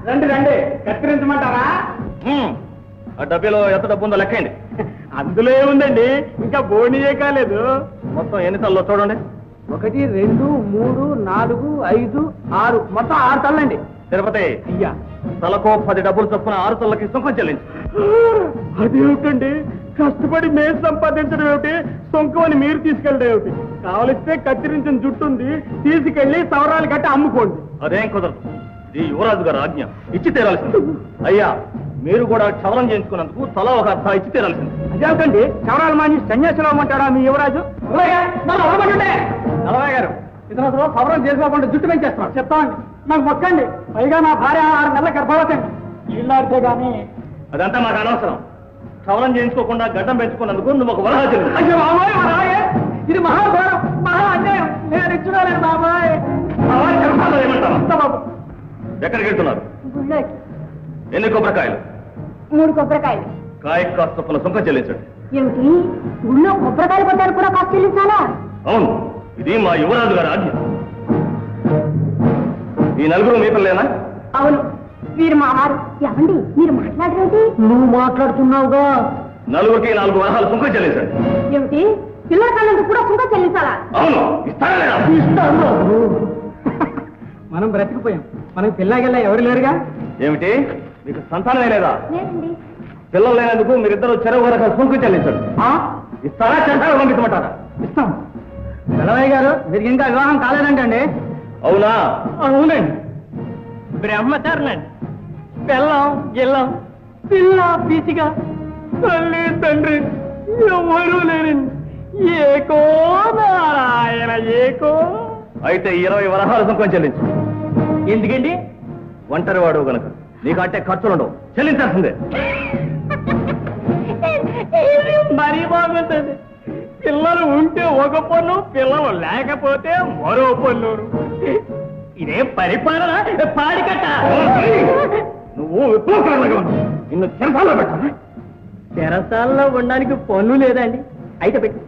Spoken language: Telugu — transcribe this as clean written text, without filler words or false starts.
రండి రండి కత్తిరించమంటారా? ఆ డబ్బీలో ఎంత డబ్బు ఉందో లెక్కండి. అందులో ఏముందండి, ఇంకా బోనియే కాలేదు. మొత్తం ఎన్ని తల్లో చూడండి. 1 2 3 4 5 6 మొత్తం 6 తల్లండి. తిరుపతి అయ్యా తలకో 10 డబ్బులు చొప్పున 6 తల్లకి సుఖం చెల్లించు. అదేమిటండి, కష్టపడి మేము సంపాదించడం ఏమిటి, సొంకం అని మీరు తీసుకెళ్ళడం ఏమిటి? కావలిస్తే కత్తిరించిన జుట్టు ఉంది, తీసుకెళ్లి సవరాలు కట్టి అమ్ముకోండి. అదేం కుదరదు, ఇది యువరాజు గారు ఆజ్ఞ, ఇచ్చి తీరాల్సింది. అయ్యా మీరు కూడా క్షవరం చేయించుకున్నందుకు తల ఒక అర్థ ఇచ్చి తీరాల్సింది. అదేమిటండి, సవరాలు మాని సన్యాసిలో అమ్మంటాడా మీ యువరాజు? నలభై గారు ఇతను అసలు సవరం చేసుకోకుండా జుట్టు పెంచేస్తున్నాడు. చెప్తామండి, నాకు మొక్కండి. పైగా నా భార్య 6 నెలల గర్భవతండి. ఇల్లాడితే గానీ అదంతా మాకు అనవసరం. క్షవరం చేయించుకోకుండా గడ్డం పెంచుకున్నందుకు నువ్వు ఒక వరహ చెల్లి. అయ్యో బాబాయ్, ఇది మహాఘోరం, మహా అన్యాయం. నేను ఇచ్చుకోలేదు బాబాయ్. ఏమంటావా? ఎక్కడికి వెళ్తున్నారు? ఎన్ని కొబ్బరికాయలు? 3 కొబ్బరికాయలు. కాయ కాస్త చొప్పున సుంకం చెల్లించండి. ఏమిటి, గుళ్ళో కొబ్బరికాయలు కొట్టారు కూడా కాస్త చెల్లించాలా? అవును, ఇది మా యువరాజు గారి ఆజ్ఞ. ఈ నలుగురు మీ పిల్లేనా? అవును, వీరు మా వారు. ఎవండి మీరు మాట్లాడరేంటి? నువ్వు మాట్లాడుతున్నావుగా. నలుగురికి 4 వరహాలు సుంకం చెల్లించండి. ఏమిటి, పిల్లల కళ్ళందుకు కూడా సుంకం చెల్లించాలా? అవును, ఇస్తారా లేదా? ఇస్తాను. మనం బ్రతికిపోయాం, మనకి పిల్లగల్లా ఎవరు లేరుగా. ఏమిటి, మీకు సంతానమే లేదా? లేదండి. పిల్లలు లేనందుకు మీరిద్దరు చెరువు వరకు సుంకం చెల్లించండి. ఇస్తారా, చెంటారా పంపించమంటారా? ఇస్తాం. పిల్లవయ్య గారు, మీరు ఇంకా వివాహం కాలేదంటండి? అవునా? అవునండి. బ్రహ్మచారులండి. పిల్లం గిల్లం పిల్ల పీచిగా తల్లి తండ్రి ఎవరూ లేరండి. ఏకో నారాయణ ఏకో. అయితే 20 వరహాలు సుంకం చెల్లించు. ఎందుకండి? ఒంటరి వాడు గనక నీకంటే ఖర్చులుండవు, చెల్లించాల్సిందే. మరీ బాగుంటుంది. పిల్లలు ఉంటే ఒక పన్ను, పిల్లలు లేకపోతే మరో పన్ను. ఇదే పరిపాలన పాడికట్ట. నువ్వు విప్లవకారులుగా ఉన్నావు. నిన్ను చెరసాల్లో పెట్టాలా? చెరసాల్లో ఉండడానికి పన్ను లేదండి. అయితే పెట్టి